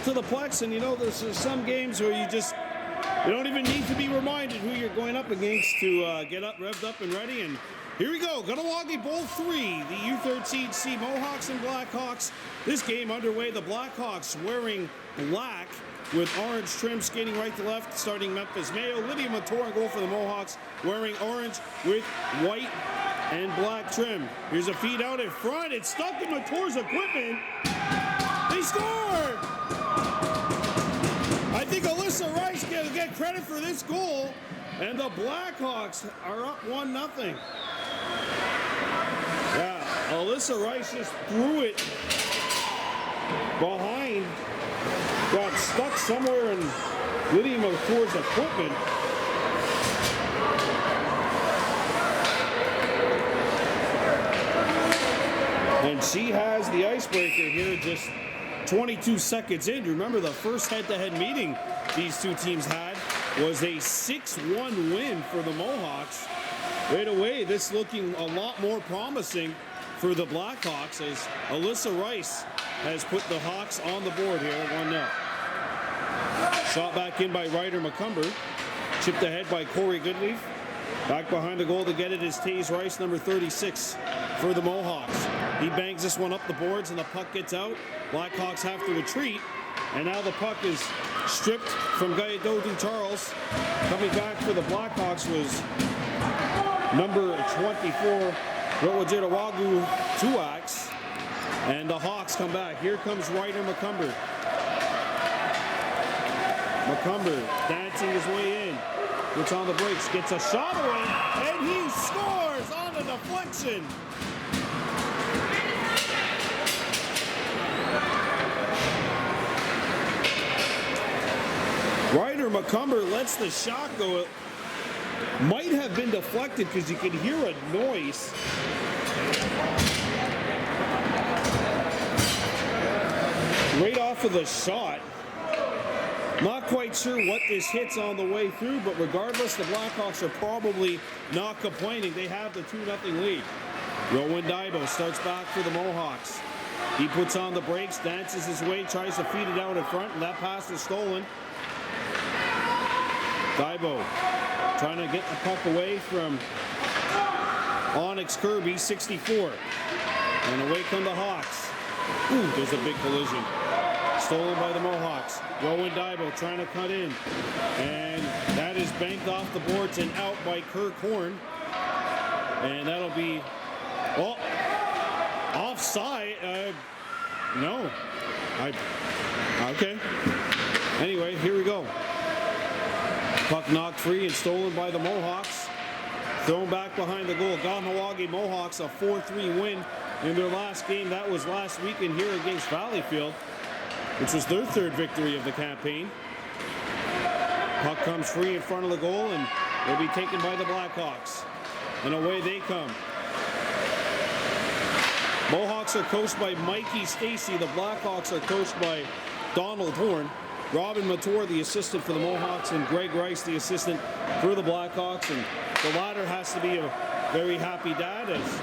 to the Plex, and you know there's some games where you don't even need to be reminded who you're going up against to get up, revved up, and ready. And here we go, Kahnawake Bowl 3, the U-13 C Mohawks and Blackhawks. This game underway, the Blackhawks wearing black with orange trim, skating right to left, starting Memphis Mayo. Lydia Mator in goal for the Mohawks, wearing orange with white and black trim. Here's a feed out in front. It's stuck in Mator's equipment. They scored! I think Alyssa Rice can get credit for this goal, and the Blackhawks are up 1-0. Yeah, Alyssa Rice just threw it behind, got stuck somewhere in Lydia Mator's equipment. And she has the icebreaker here just 22 seconds in. Remember, the first head-to-head meeting these two teams had was a 6-1 win for the Mohawks. Right away, this looking a lot more promising for the Blackhawks as Alyssa Rice has put the Hawks on the board here, 1-0. Shot back in by Ryder McCumber. Chipped ahead by Corey Goodleaf. Back behind the goal to get it is Taze Rice, number 36 for the Mohawks. He bangs this one up the boards and the puck gets out. Blackhawks have to retreat. And now the puck is stripped from Gayadodu Charles. Coming back for the Blackhawks was number 24, Rowajirawagu Tuax. And the Hawks come back. Here comes Ryder McCumber. McCumber dancing his way in. Puts on the brakes, gets a shot away, and he scores on a deflection. Ryder McCumber lets the shot go. It might have been deflected because you could hear a noise. Right off of the shot. Not quite sure what this hits on the way through, but regardless, the Blackhawks are probably not complaining. They have the 2-0 lead. Rowan Daibo starts back for the Mohawks. He puts on the brakes, dances his way, tries to feed it out in front, and that pass is stolen. Daibo trying to get the puck away from Onyx Kirby, 64. And away come the Hawks. Ooh, there's a big collision. Stolen by the Mohawks. Rowan Daibo trying to cut in. And that is banked off the boards and out by Kirk Horn. And that'll be, well, offside. No. Okay. Anyway, here we go. Puck knocked free and stolen by the Mohawks. Thrown back behind the goal. Kahnawake Mohawks a 4-3 win in their last game. That was last weekend here against Valleyfield, which was their third victory of the campaign. Puck comes free in front of the goal and will be taken by the Blackhawks. And away they come. Mohawks are coached by Mikey Stacy. The Blackhawks are coached by Donald Horn. Robin Mator, the assistant for the Mohawks, and Greg Rice, the assistant for the Blackhawks. And the latter has to be a very happy dad as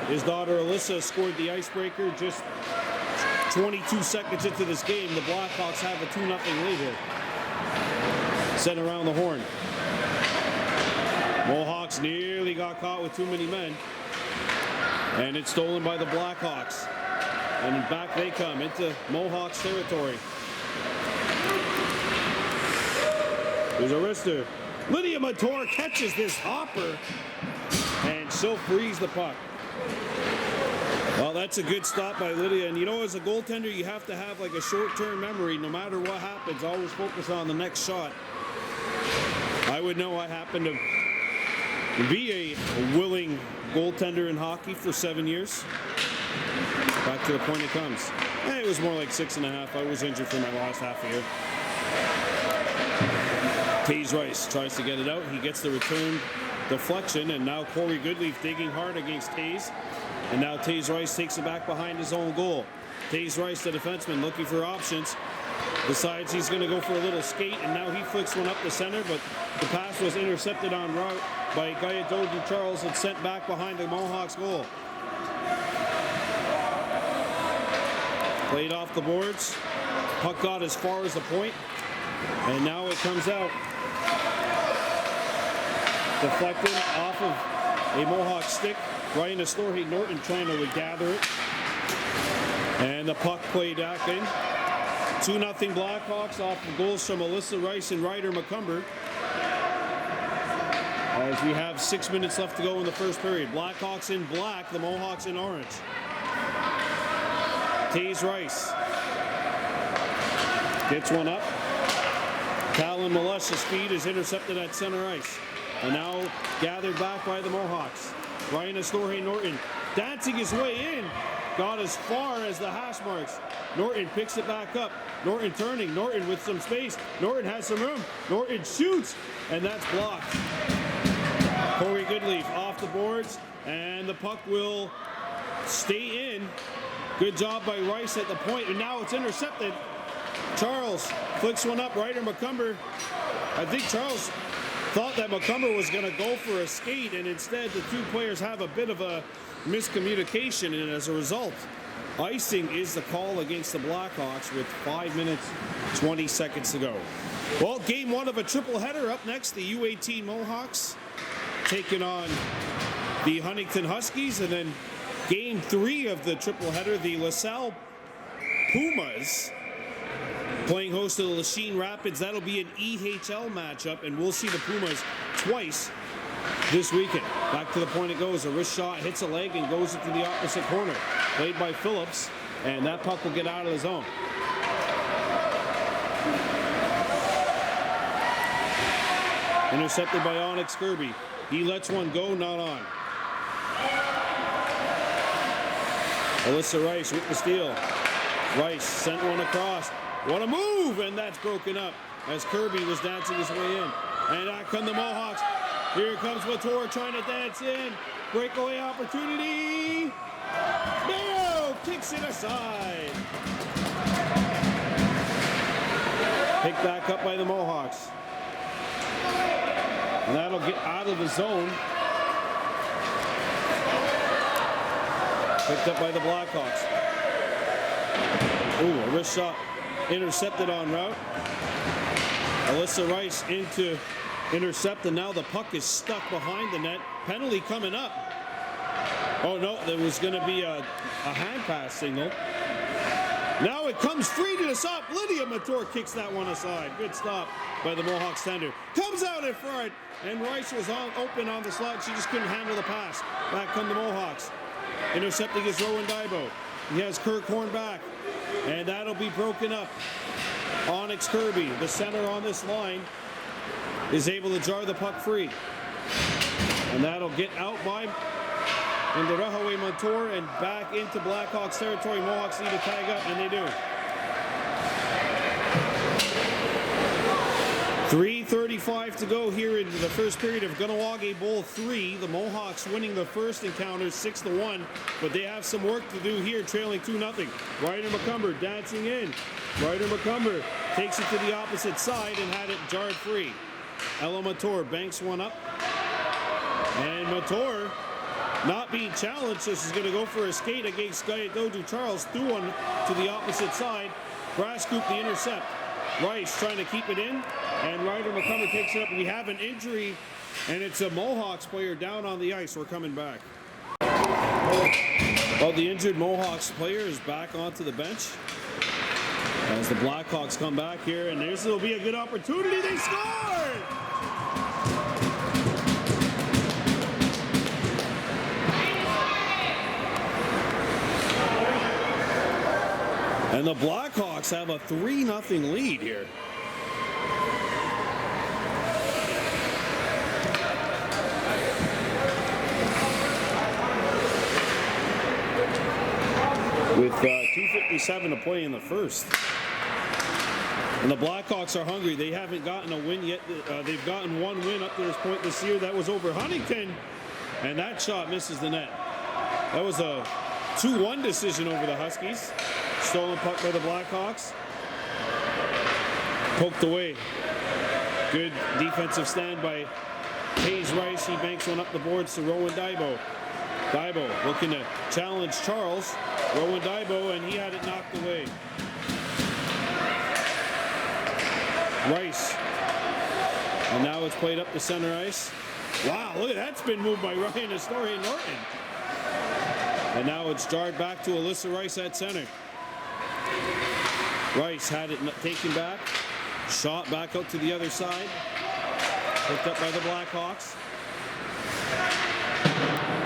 his daughter Alyssa scored the icebreaker just 22 seconds into this game. The Blackhawks have a 2-0 lead here. Sent around the horn. Mohawks nearly got caught with too many men. And it's stolen by the Blackhawks. And back they come into Mohawks territory. There's a wrister. Lydia Mator catches this hopper. And she'll freeze the puck. Well, that's a good stop by Lydia. And you know, as a goaltender, you have to have like a short-term memory. No matter what happens, always focus on the next shot. I would know I happen to be a willing goaltender in hockey for 7 years. Back to the point it comes. It was more like 6.5. I was injured for my last half a year. Taze Rice tries to get it out. He gets the return deflection, and now Corey Goodleaf digging hard against Taze. And now Taze Rice takes it back behind his own goal. Taze Rice, the defenseman, looking for options. Decides he's going to go for a little skate, and now he flicks one up the center, but the pass was intercepted en route by Gayadodu Charles and sent back behind the Mohawks goal. Played off the boards. Puck got as far as the point, and now it comes out. Deflected off of a Mohawk stick. Ryan Norton trying to gather it. And the puck played back in. 2-0 Blackhawks off of goals from Alyssa Rice and Ryder McCumber. As we have 6 minutes left to go in the first period. Blackhawks in black, the Mohawks in orange. Taze Rice gets one up. Callan Malesh's speed is intercepted at center ice. And now gathered back by the Mohawks. Ryan Norton dancing his way in. Got as far as the hash marks. Norton picks it back up. Norton turning. Norton with some space. Norton has some room. Norton shoots. And that's blocked. Corey Goodleaf off the boards. And the puck will stay in. Good job by Rice at the point. And now it's intercepted. Charles flicks one up. Ryder McCumber. I think Charles thought that McCumber was going to go for a skate, and instead the two players have a bit of a miscommunication, and as a result, icing is the call against the Blackhawks with 5 minutes, 20 seconds to go. Well, game one of a triple header up next. The U-18 Mohawks taking on the Huntington Huskies, and then game three of the triple header, the LaSalle Pumas playing host to the Lachine Rapids. That'll be an EHL matchup, and we'll see the Pumas twice this weekend. Back to the point it goes. A wrist shot hits a leg and goes into the opposite corner. Played by Phillips, and that puck will get out of the zone. Intercepted by Onyx Kirby. He lets one go, not on. Alyssa Rice with the steal. Rice sent one across. What a move! And that's broken up as Kirby was dancing his way in. And out come the Mohawks. Here comes Latour trying to dance in. Breakaway opportunity. Mayo kicks it aside. Picked back up by the Mohawks. And that'll get out of the zone. Picked up by the Blackhawks. Ooh, a wrist shot. Intercepted on route. Alyssa Rice into intercept, and now the puck is stuck behind the net. Penalty coming up. Oh no, there was going to be a hand pass signal. Now it comes free to the stop. Lydia Mator kicks that one aside. Good stop by the Mohawks tender. Comes out in front, and Rice was open on the slot. She just couldn't handle the pass. Back come the Mohawks. Intercepting is Rowan Dybo. He has Kirk Horn back. And that'll be broken up. Onyx Kirby, the center on this line, is able to jar the puck free. And that'll get out by Ndarahawe Montour and back into Blackhawks territory. Mohawks need to tag up, and they do. 3:35 to go here in the first period of Kahnawake Bowl 3. The Mohawks winning the first encounter 6-1, but they have some work to do here, trailing 2-0. Ryder McCumber dancing in. Ryder McCumber takes it to the opposite side and had it jarred free. Ella Mator banks one up. And Mator not being challenged, so she's going to go for a skate against Dodu Charles. Threw one to the opposite side. Brass scoop the intercept. Rice trying to keep it in, and Ryder McCumber takes it up. We have an injury, and it's a Mohawks player down on the ice. We're coming back. Well, the injured Mohawks player is back onto the bench as the Blackhawks come back here, and this will be a good opportunity. They scored! And the Blackhawks have a 3-0 lead here. With 2:57 to play in the first. And the Blackhawks are hungry. They haven't gotten a win yet. They've gotten one win up to this point this year. That was over Huntington. And that shot misses the net. That was a 2-1 decision over the Huskies. Stolen puck by the Blackhawks. Poked away. Good defensive stand by Taze Rice. He banks one up the boards to Rowan Dybo. Dybo looking to challenge Charles. Rowan Dybo, and he had it knocked away. Rice. And now it's played up to center ice. Wow, look at that spin move by Ryan Astoria Norton. And now it's jarred back to Alyssa Rice at center. Rice had it taken back. Shot back out to the other side. Picked up by the Blackhawks.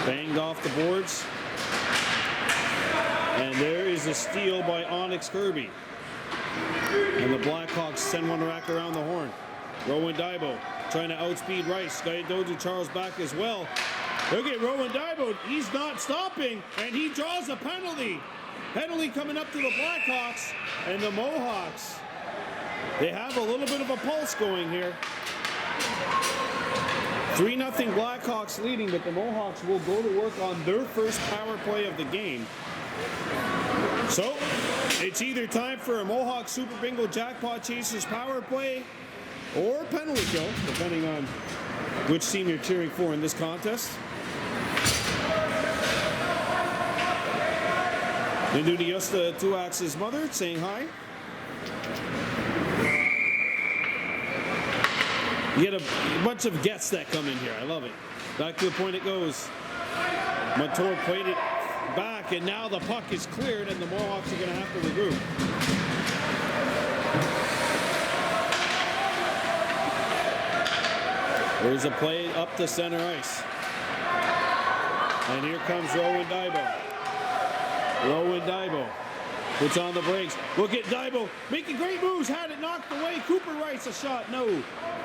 Banged off the boards. And there is a steal by Onyx Kirby. And the Blackhawks send one rack around the horn. Rowan Dybo trying to outspeed Rice. Doji Charles back as well. Look at Rowan Dybo. He's not stopping, and he draws a penalty. Penalty coming up to the Blackhawks and the Mohawks. They have a little bit of a pulse going here. 3-0 Blackhawks leading, but the Mohawks will go to work on their first power play of the game. So, it's either time for a Mohawk Super Bingo Jackpot Chasers power play or penalty kill, depending on which team you're cheering for in this contest. Nanduni Yosta Tuax's mother saying hi. You get a bunch of guests that come in here. I love it. Back to the point it goes. Montour played it back, and now the puck is cleared, and the Mohawks are going to have to regroup. There's a play up to center ice. And here comes Rowan Dybo. Rowan Dybo puts on the brakes. Look at Dybo making great moves. Had it knocked away. Cooper Rice a shot. No.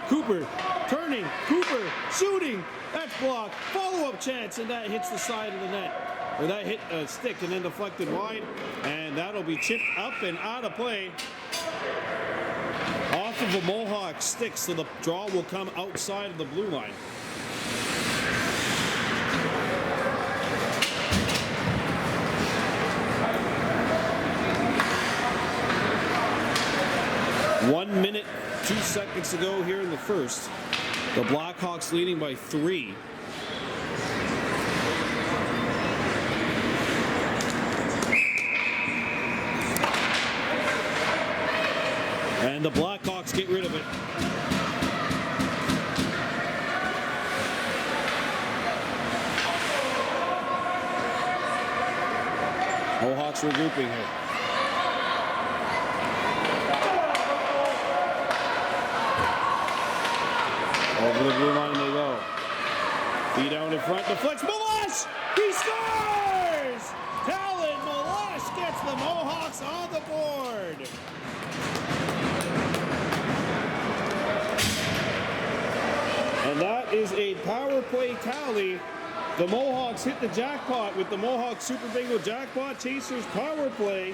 Cooper turning. Cooper shooting. That's blocked. Follow-up chance, and that hits the side of the net. Or that hit a stick and then deflected wide. And that'll be chipped up and out of play. Off of a Mohawk stick, so the draw will come outside of the blue line. One minute, 2 seconds to go here in the first. The Blackhawks leading by 3. And the Blackhawks get rid of it. Mohawks regrouping here. Over the blue line they go. Feet out in front, deflects. Malash! He scores! Talon Malash gets the Mohawks on the board. And that is a power play tally. The Mohawks hit the jackpot with the Mohawk Super Bingo Jackpot Chasers power play.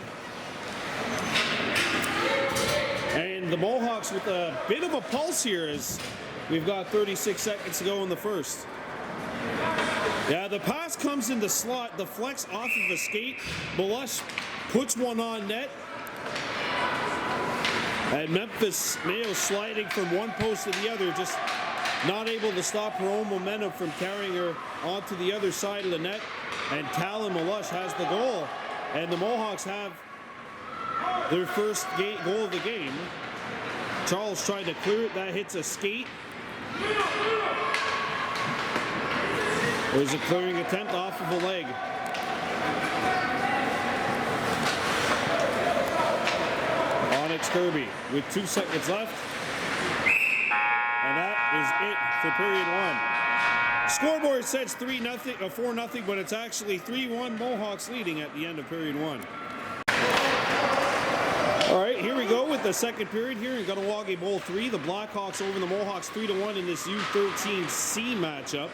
And the Mohawks with a bit of a pulse here as we've got 36 seconds to go in the first. Yeah, the pass comes in the slot, deflects off of a skate. Malash puts one on net. And Memphis Mayo sliding from one post to the other, just not able to stop her own momentum from carrying her onto the other side of the net. And Talon Malash has the goal. And the Mohawks have their first goal of the game. Charles trying to clear it. That hits a skate. There's a clearing attempt off of a leg. Onyx Kirby with 2 seconds left. And that is it for period 1. Scoreboard says 3-0, 4-0, but it's actually 3-1 Mohawks leading at the end of period 1. All right, here we go with the second period here in Kahnawake Bowl 3. The Blackhawks over the Mohawks 3-1 in this U-13 C matchup.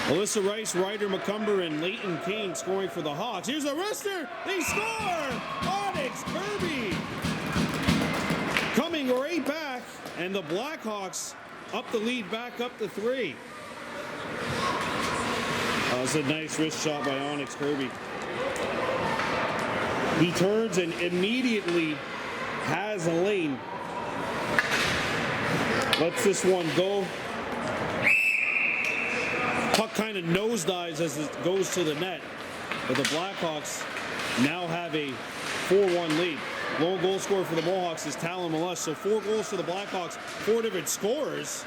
Alyssa Rice, Ryder McCumber, and Leighton Kane scoring for the Hawks. Here's a wrister. They score! Onyx Kirby coming right back, and the Blackhawks up the lead back up to 3. That was a nice wrist shot by Onyx Kirby. He turns and immediately has a lane. Lets this one go. Puck kind of nosedives as it goes to the net. But the Blackhawks now have a 4-1 lead. Lone goal scorer for the Mohawks is Talon Molest. So 4 goals for the Blackhawks, 4 different scorers.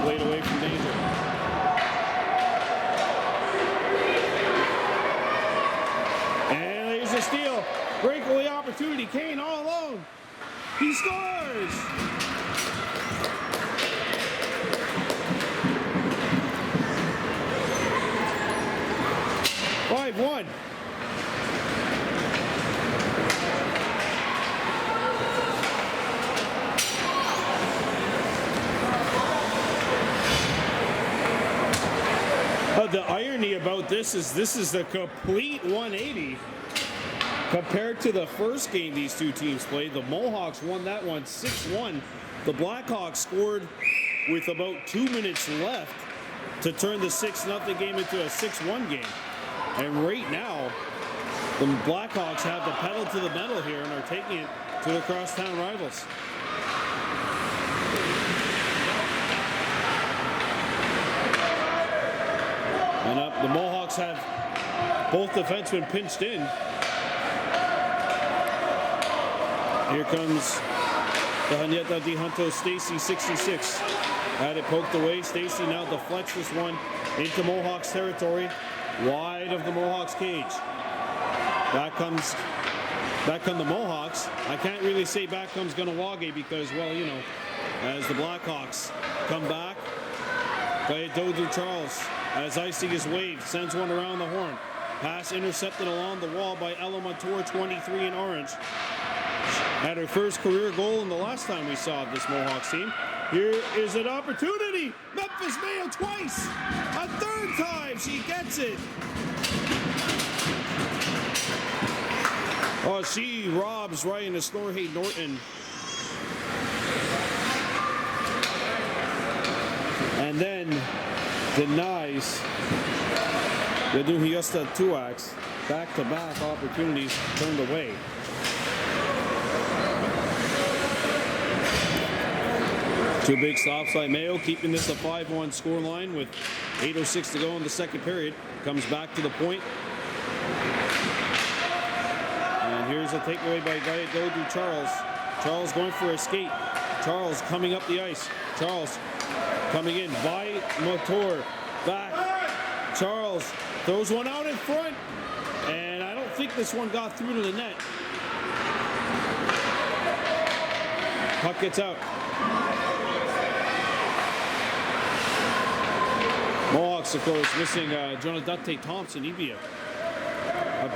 Played away from danger. And there's a steal. Breakaway opportunity. Kane all alone. He scores! 5-1. The irony about this is a complete 180 compared to the first game these two teams played. The Mohawks won that one 6-1. The Blackhawks scored with about 2 minutes left to turn the 6-0 game into a 6-1 game. And right now, the Blackhawks have the pedal to the metal here and are taking it to their crosstown rivals. And up, the Mohawks have both defensemen pinched in. Here comes the Haneta Di Hunto Stacy, 66. Had it poked away. Stacy now deflects this one into Mohawks territory, wide of the Mohawks cage. Back come the Mohawks. I can't really say back comes Kahnawake because, well, you know, as the Blackhawks come back, by Dodu Charles, as icing is waved, sends one around the horn. Pass intercepted along the wall by Ella Montour, 23 in orange. Had her first career goal in the last time we saw this Mohawks team. Here is an opportunity. Memphis Mayo twice. A third time she gets it. Oh, she robs Ryan Snorhay Norton. And then denies the Duhiusta Tuax. Back-to-back opportunities turned away. Two big stops by Mayo, keeping this a 5-1 score line with 8:06 to go in the second period. Comes back to the point. And here's a takeaway by Dodu Charles. Charles going for a skate. Charles coming up the ice. Charles coming in by Montour. Back. Charles throws one out in front. And I don't think this one got through to the net. Puck gets out. Mohawks, of course, missing Jonadate Thompson. He'd be a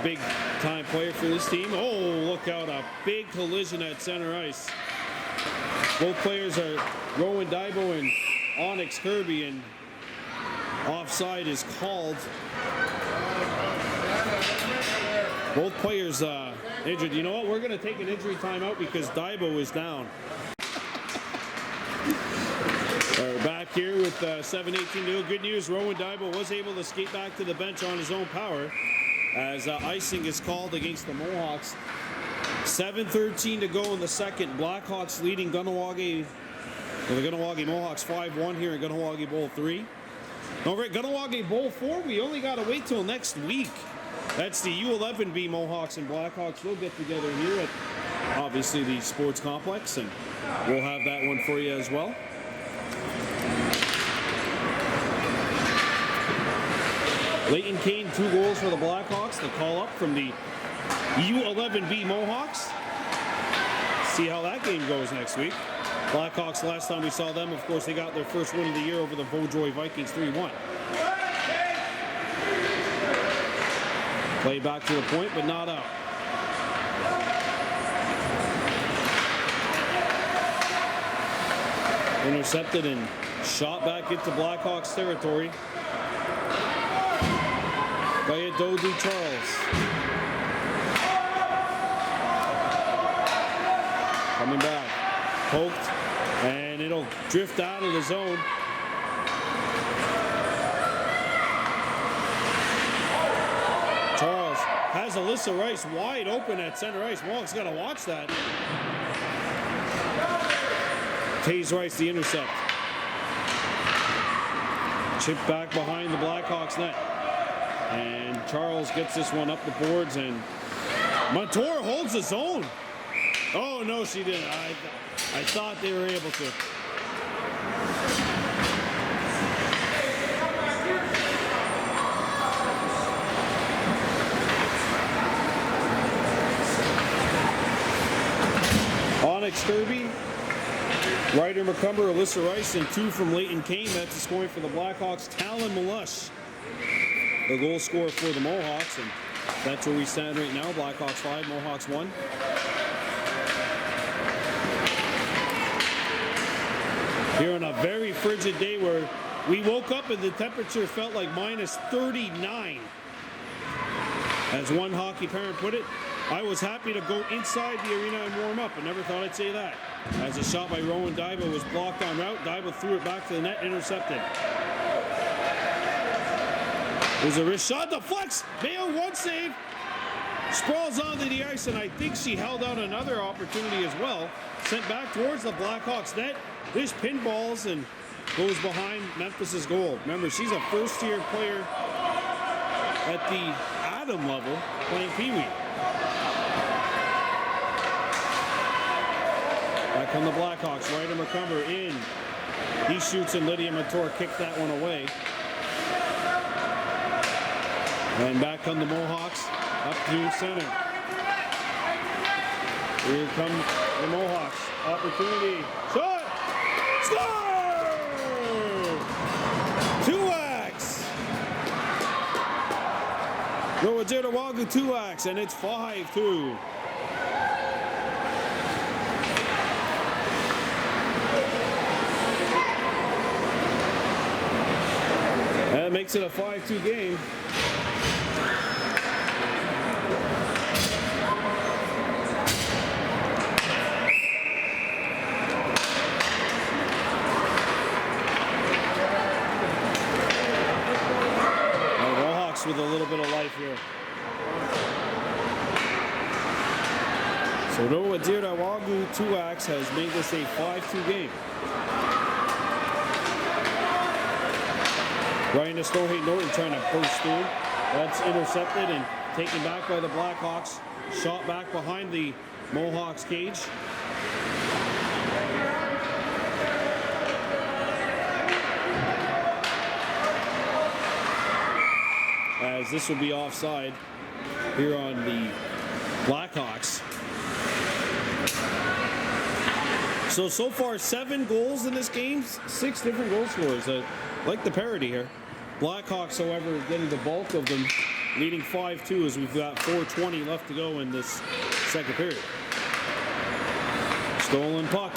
big-time player for this team. Oh, look out, a big collision at center ice. Both players are Rowan Daibo and Onyx Kirby, and offside is called. Both players injured. You know what? We're going to take an injury timeout because Daibo is down. We're back here with 7:18 to go. Good news, Rowan Daibo was able to skate back to the bench on his own power as icing is called against the Mohawks. 7:13 to go in the second. Blackhawks leading Kahnawake, the Kahnawake Mohawks 5-1 here in Kahnawake Bowl 3. Over at Kahnawake Bowl 4, we only got to wait till next week. That's the U-11B Mohawks and Blackhawks. We'll get together here at, obviously, the sports complex, and we'll have that one for you as well. Leighton Kane, 2 goals for the Blackhawks. The call up from the U-11B Mohawks. See how that game goes next week. Blackhawks, last time we saw them, of course, they got their first win of the year over the Beaujoy Vikings, 3-1. Play back to the point, but not out. Intercepted and shot back into Blackhawks territory by Dodu Charles. Coming back, poked, and it'll drift out of the zone. Charles has Alyssa Rice wide open at center ice. Mohawks got to watch that. Taze Rice the intercept. Chip back behind the Blackhawks net. And Charles gets this one up the boards, and Montour holds his own. Oh, no, she didn't. I thought they were able to. Onyx Kirby, Ryder McCumber, Alyssa Rice, and 2 from Leighton Kane. That's the scoring for the Blackhawks. Talon Malush, the goal scorer for the Mohawks, and that's where we stand right now. Blackhawks 5, Mohawks 1. Here on a very frigid day where we woke up and the temperature felt like minus 39. As one hockey parent put it, I was happy to go inside the arena and warm up. I never thought I'd say that. As a shot by Rowan Dyba was blocked en route, Dyba threw it back to the net, intercepted. There's a wrist shot, deflects, Mayo one save, sprawls onto the ice, and I think she held out another opportunity as well. Sent back towards the Blackhawks net. This pinballs and goes behind Memphis's goal. Remember, she's a first-year player at the Adam level playing Pee Wee. Back on the Blackhawks, Ryder McCumber in. He shoots and Lydia Montour kicked that one away. And back on the Mohawks, up to center. Here come the Mohawks. Opportunity. Shot! Score! 2x! Rowajeda Wagu 2x, and it's 5-2. That makes it a 5-2 game. With a little bit of life here. So Noah Dirda Wagu 2x has made this a 5-2 game. Ryan Estohe Norton trying to burst through. That's intercepted and taken back by the Blackhawks. Shot back behind the Mohawks cage. As this will be offside here on the Blackhawks. So far 7 goals in this game, 6 different goal scorers. I like the parity here. Blackhawks, however, getting the bulk of them, leading 5-2 as we've got 4:20 left to go in this second period. Stolen puck.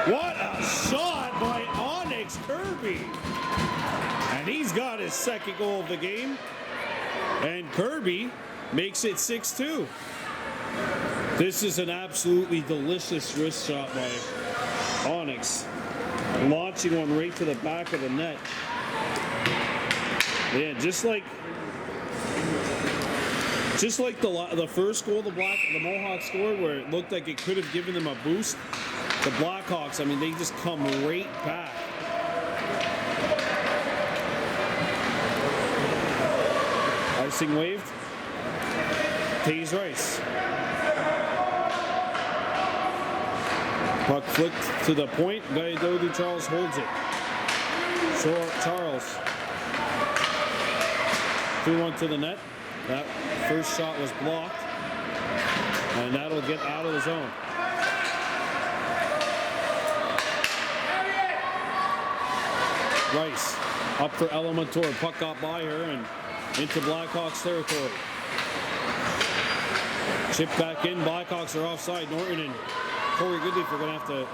What a shot by Onyx Kirby! And he's got his second goal of the game. And Kirby makes it 6-2. This is an absolutely delicious wrist shot by Onyx. Launching one right to the back of the net. Yeah, just like the first goal the Mohawks scored, where it looked like it could have given them a boost. The Blackhawks, I mean, they just come right back. Icing waved. Taze Rice. Puck flicked to the point. Gaidodu Charles holds it. Charles. 2-1 to the net. That first shot was blocked. And that'll get out of the zone. Rice up for Ella Montour. Puck got by her and into Blackhawks territory. Chip back in. Blackhawks are offside. Norton and Corey Goodleaf are going to have to,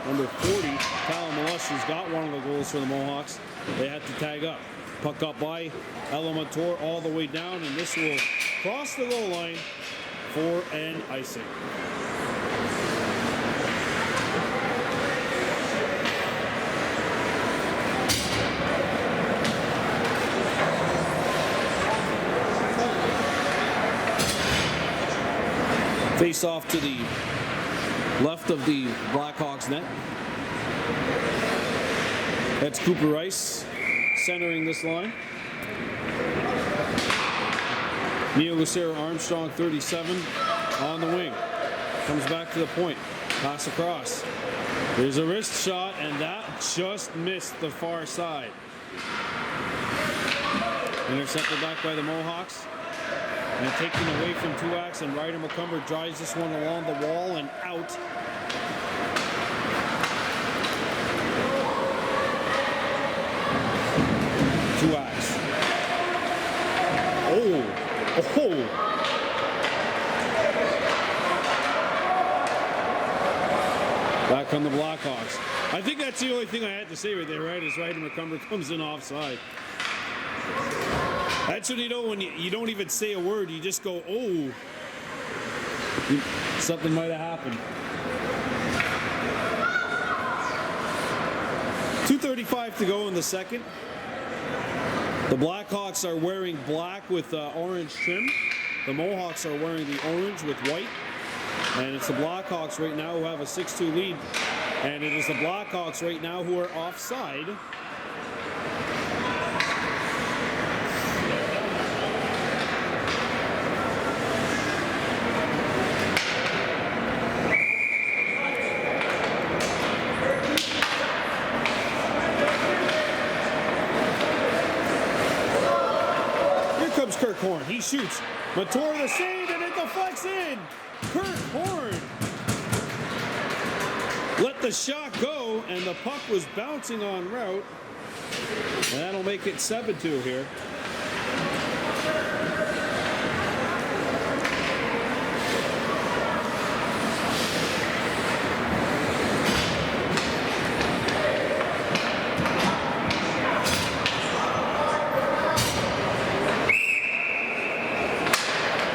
number 40, Talon Malush, who's got one of the goals for the Mohawks. They had to tag up. Puck up by Ella Montour all the way down, and this will cross the goal line for an icing. Face off to the left of the Blackhawks net. That's Cooper Rice centering this line. Neil Lucero Armstrong, 37, on the wing. Comes back to the point. Pass across. There's a wrist shot, and that just missed the far side. Intercepted back by the Mohawks. And taken away from Tuax, and Ryder McCumber drives this one along the wall and out. Tuax. Oh! Back on the Blackhawks. I think that's the only thing I had to say right there, right? Is Ryder McCumber comes in offside. That's when you know when you don't even say a word, you just go, oh. Something might have happened. 2:35 to go in the second. The Blackhawks are wearing black with orange trim. The Mohawks are wearing the orange with white. And it's the Blackhawks right now who have a 6-2 lead. And it is the Blackhawks right now who are offside. Kirk Horn, he shoots. Mator the save, and it deflects in. Kirk Horn let the shot go, and the puck was bouncing en route. And that'll make it 7-2 here.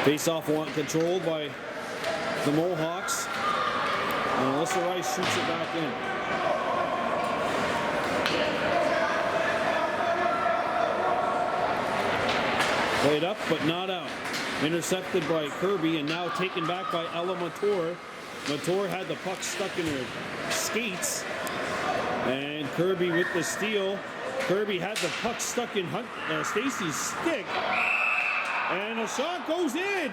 Face-off one controlled by the Mohawks. And Alyssa Rice shoots it back in. Played up, but not out. Intercepted by Kirby, and now taken back by Ella Mator. Mator had the puck stuck in her skates. And Kirby with the steal. Kirby had the puck stuck in Stacy's stick. And a shot goes in.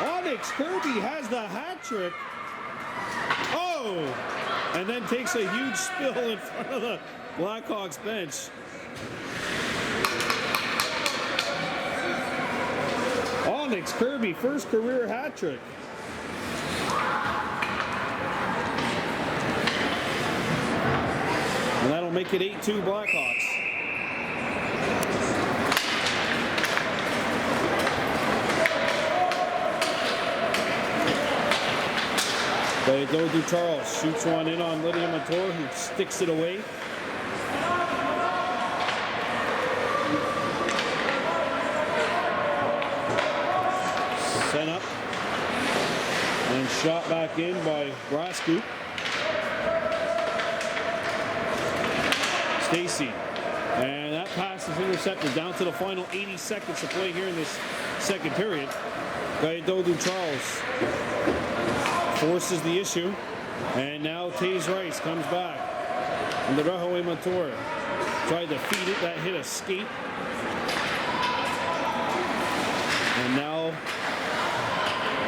Onyx Kirby has the hat trick. Oh! And then takes a huge spill in front of the Blackhawks bench. Onyx Kirby, first career hat trick. And that'll make it 8-2 Blackhawks. They go to Charles, shoots one in on Lydia Mator, who sticks it away. Sent up and shot back in by Brascoop. Stacy, and that pass is intercepted down to the final 80 seconds to play here in this second period. Gaidodu Charles forces the issue, and now Taze Rice comes back. And the Rahaway Mator tried to feed it, that hit a skate. And now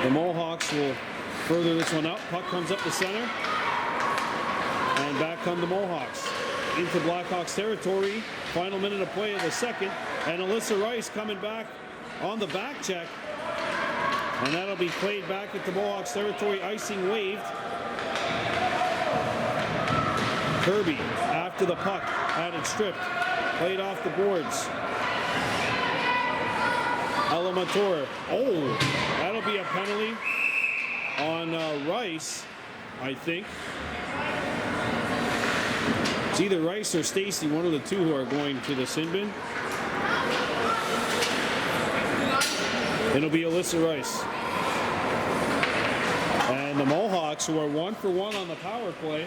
the Mohawks will further this one out. Puck comes up the center, and back come the Mohawks into Blackhawks territory. Final minute of play of the second, and Alyssa Rice coming back on the back check. And that'll be played back at the Mohawks territory, icing waved. Kirby, after the puck, had it stripped, played off the boards. Ella Mator, oh, that'll be a penalty on Rice, I think. It's either Rice or Stacy, one of the two who are going to the sin bin. It'll be Alyssa Rice. And the Mohawks, who are 1-for-1 on the power play,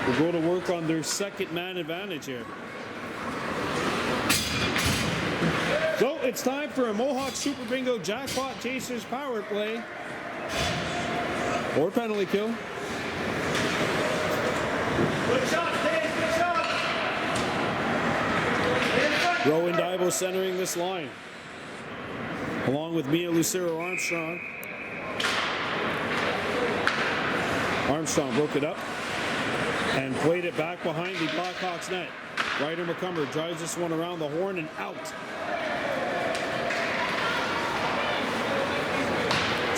will go to work on their second man advantage here. So it's time for a Mohawk Super Bingo Jackpot Chasers power play. Or penalty kill. Good shot, Dave. Good shot. Rowan Dybo centering this line, along with Mia Lucero Armstrong. Armstrong broke it up and played it back behind the Blackhawks net. Ryder McCumber drives this one around the horn and out.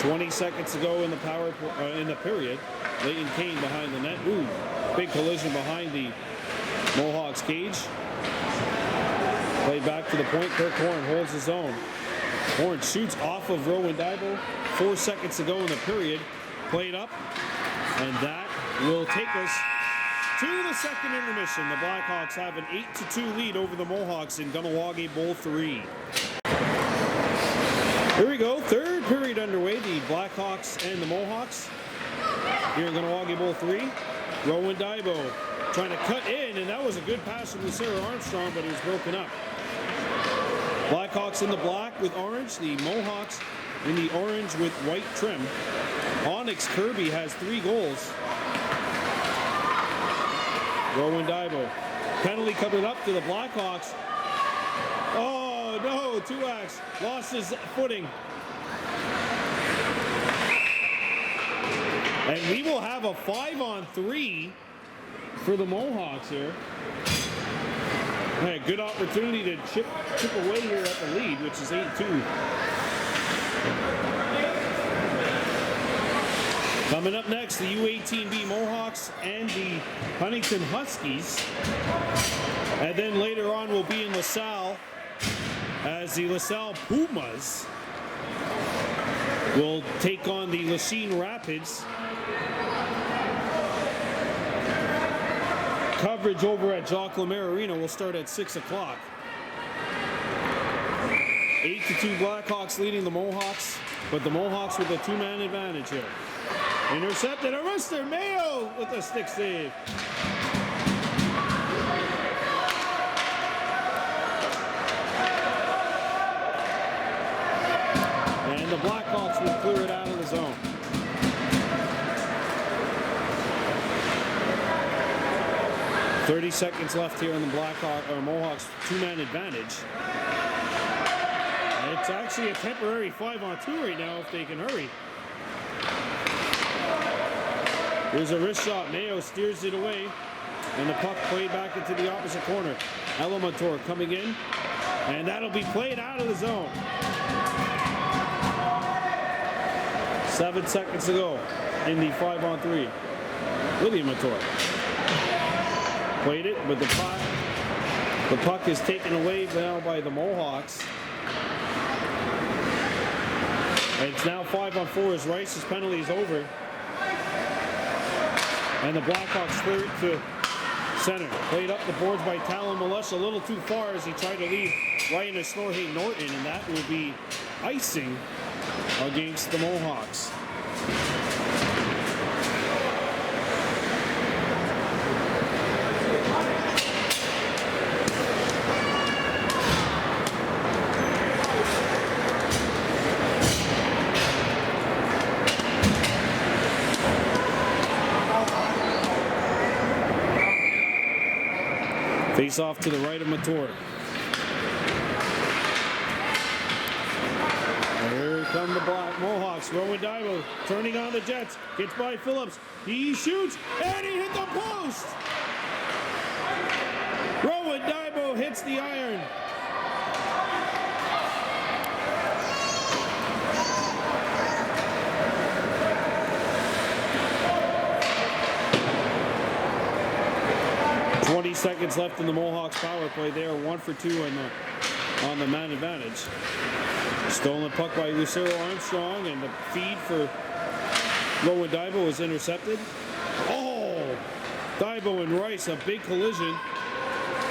20 seconds to go in the period. Leighton Kane behind the net. Ooh, big collision behind the Mohawks cage. Played back to the point. Kirk Horn holds his own. Horn shoots off of Rowan Dybo. 4 seconds to go in the period. Played up, and that will take us to the second intermission. The Blackhawks have an 8-2 lead over the Mohawks in Kahnawake Bowl 3. Here we go, third period underway. The Blackhawks and the Mohawks here in Kahnawake Bowl 3. Rowan Dybo trying to cut in, and that was a good pass from Lucero Armstrong, but it was broken up. Blackhawks in the black with orange. The Mohawks in the orange with white trim. Onyx Kirby has 3 goals. Rowan Dybo. Penalty coming up to the Blackhawks. Oh no, Tuax lost his footing. And we will have a 5-on-3 for the Mohawks here. Hey, good opportunity to chip away here at the lead, which is 8-2. Coming up next, the U-18B Mohawks and the Huntington Huskies. And then later on we'll be in LaSalle as the LaSalle Pumas will take on the Lachine Rapids. Coverage over at Jacques Lemaire Arena will start at 6 o'clock. 8-2 Blackhawks leading the Mohawks, but the Mohawks with a 2-man advantage here. Intercepted, a wrister, Mayo with a stick save. And the Blackhawks will clear it out of the zone. .30 seconds left here in the Mohawks 2-man advantage. And it's actually a temporary 5-on-2 right now if they can hurry. Here's a wrist shot. Mayo steers it away, and the puck played back into the opposite corner. Elementor coming in, and that'll be played out of the zone. 7 seconds to go in the 5-on-3. William Mator played it, but the puck is taken away now by the Mohawks. And it's now 5-on-4 as Rice's penalty is over. And the Blackhawks clear it to center. Played up the boards by Talon Malesh a little too far as he tried to leave Ryan Snorhay Norton, and that will be icing against the Mohawks. Face off to the right of Mator. Here come the Mohawks. Rowan Dybo turning on the Jets. Gets by Phillips. He shoots and he hit the post. Rowan Dybo hits the iron. Seconds left in the Mohawks power play. They are 1 for 2 on the man advantage. Stolen puck by Lucero Armstrong, and the feed for Rowan Dybo is intercepted. Oh! Dybo and Rice, a big collision.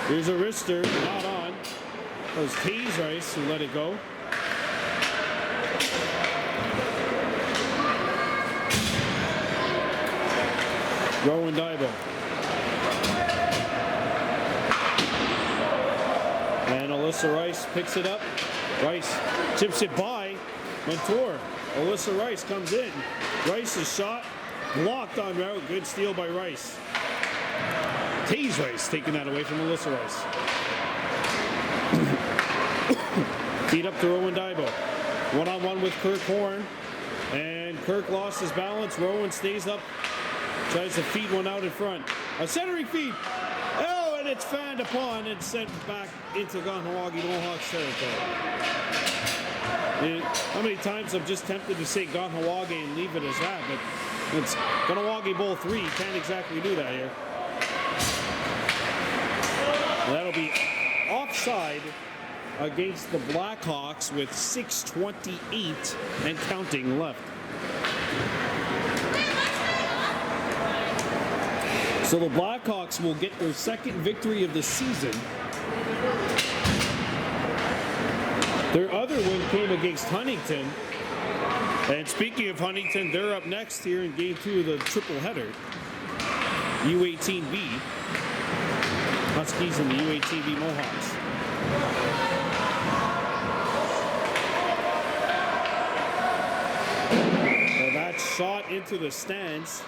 Here's a wrister, not on. That was Taze Rice who let it go. Rowan Dybo. And Alyssa Rice picks it up. Rice chips it by Mentor. Alyssa Rice comes in. Rice's shot blocked on route. Good steal by Rice. Taze Rice taking that away from Alyssa Rice. Feed up to Rowan Daibo. One-on-one with Kirk Horn. And Kirk lost his balance. Rowan stays up. Tries to feed one out in front. A centering feed. Oh, and it's fanned upon and sent back into Kahnawake Mohawks territory. How many times I'm just tempted to say Kahnawake and leave it as that, but it's Kahnawake Bowl 3. You can't exactly do that here. And that'll be offside against the Blackhawks with 6:28 and counting left. So the Blackhawks will get their second victory of the season. Their other win came against Huntington. And speaking of Huntington, they're up next here in game 2 of the triple header. U-18B. Huskies and the U-18B Mohawks. Well, that shot into the stands.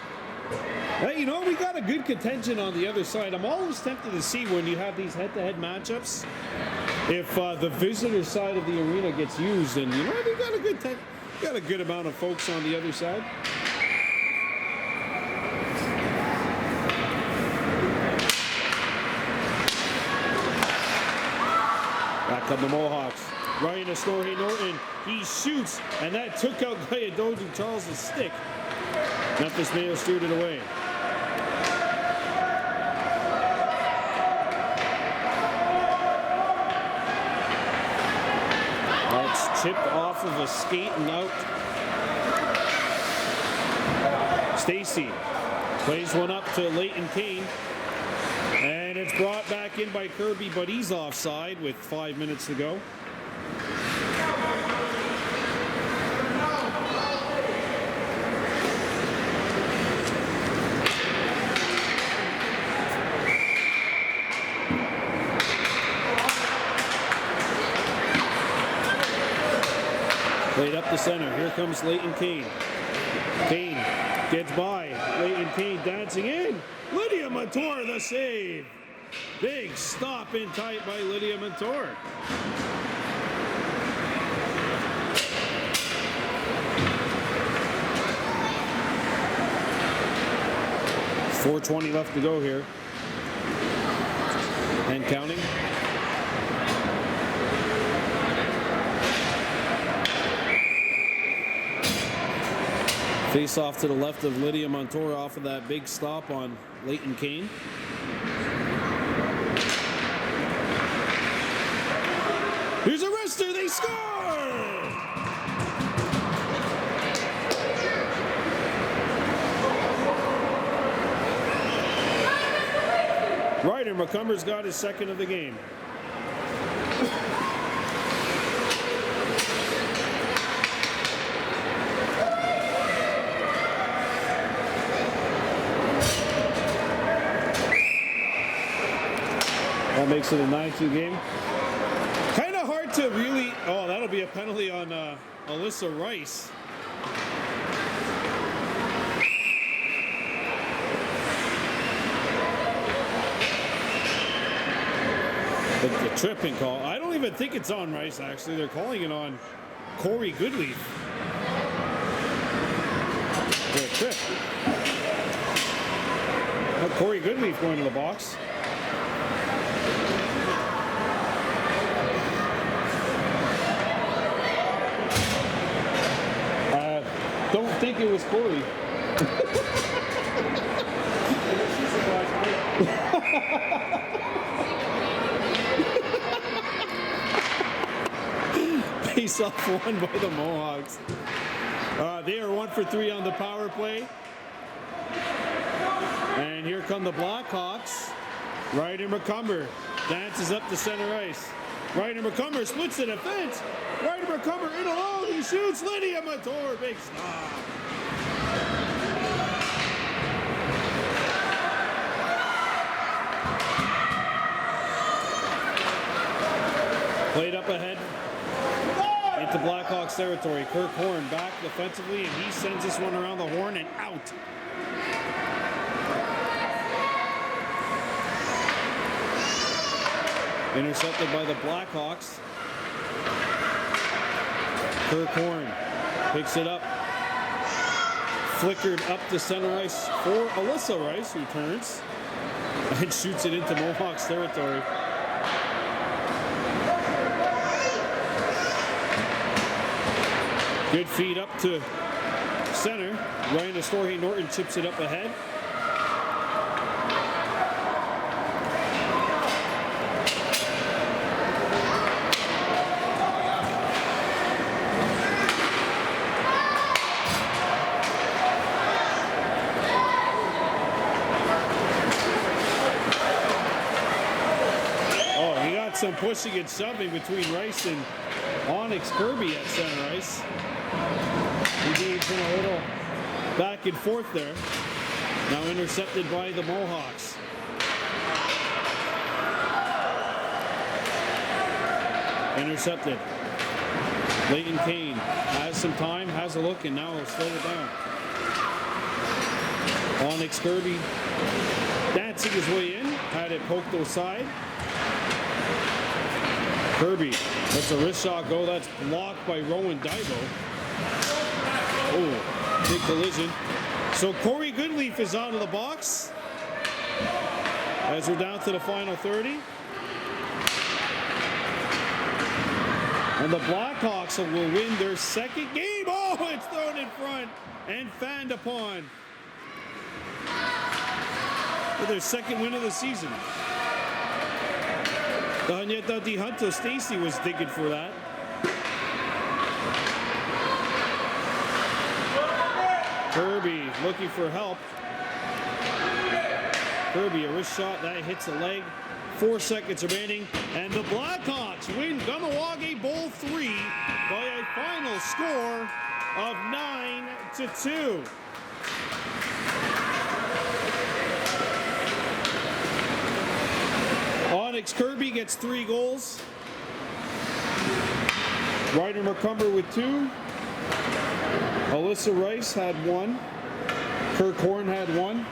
Hey, you know, we got a good contention on the other side. I'm always tempted to see when you have these head-to-head matchups if the visitor side of the arena gets used, and you know we got a good amount of folks on the other side. Back come the Mohawks. Ryan Astorhe Norton, he shoots, and that took out Gayadoju Charles' stick. Memphis Mayo steered it away. That's chipped off of a skate and out. Stacy plays one up to Leighton Kane. And it's brought back in by Kirby, but he's offside with 5 minutes to go. Played up the center. Here comes Leighton Kane. Kane gets by. Leighton Kane dancing in. Lydia Montour the save. Big stop in tight by Lydia Montour. .420 left to go here. And counting. Face off to the left of Lydia Montour off of that big stop on Leighton Kane. Here's a wrister, they score! Ryder McCumber's got his second of the game. That makes it a 9-2 game. Kind of hard to really... Oh, that'll be a penalty on Alyssa Rice. The tripping call. I don't even think it's on Rice, actually. They're calling it on Corey Goodleaf. For a trip. Oh, Corey Goodleaf going to the box. Don't think it was Corey. Face off won by the Mohawks. They are 1 for 3 on the power play. And here come the Blackhawks. Ryder McCumber dances up to center ice. Ryder McCumber splits the defense. Ryder McCumber in alone. He shoots. Lydia Montour. Big stop. Played up ahead into Blackhawks territory. Kirk Horn back defensively, and he sends this one around the horn and out. Intercepted by the Blackhawks. Kirk Horn picks it up. Flickered up the center ice for Alyssa Rice, who turns and shoots it into Mohawks territory. Good feed up to center. Ryan Astorhe Norton chips it up ahead. Some pushing and shoving between Rice and Onyx Kirby at center ice. He's in a little back and forth there. Now intercepted by the Mohawks. Intercepted. Leighton Kane has some time, has a look, and now he'll slow it down. Onyx Kirby dancing his way in, had it poked aside. Kirby lets a wrist shot go. That's blocked by Rowan Dybo. Oh, big collision. So Corey Goodleaf is out of the box as we're down to the final 30. And the Blackhawks will win their second game. Oh, it's thrown in front and fanned upon for their second win of the season. Danyeta Di Hunto Stacy was digging for that. Kirby looking for help. Kirby, a wrist shot that hits the leg. 4 seconds remaining, and the Blackhawks win Kahnawake Bowl 3 by a final score of 9-2. Onyx Kirby gets 3 goals. Ryder McCumber with 2. Alyssa Rice had 1. Kirk Horn had 1.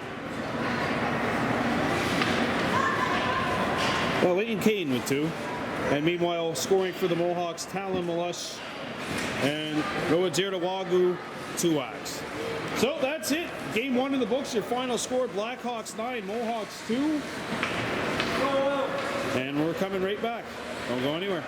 Well, Leighton Kane with 2. And meanwhile, scoring for the Mohawks, Talon Malush and Roajerdawagu 2 acts. So that's it. Game 1 in the books. Your final score, Blackhawks 9, Mohawks 2. And we're coming right back. Don't go anywhere.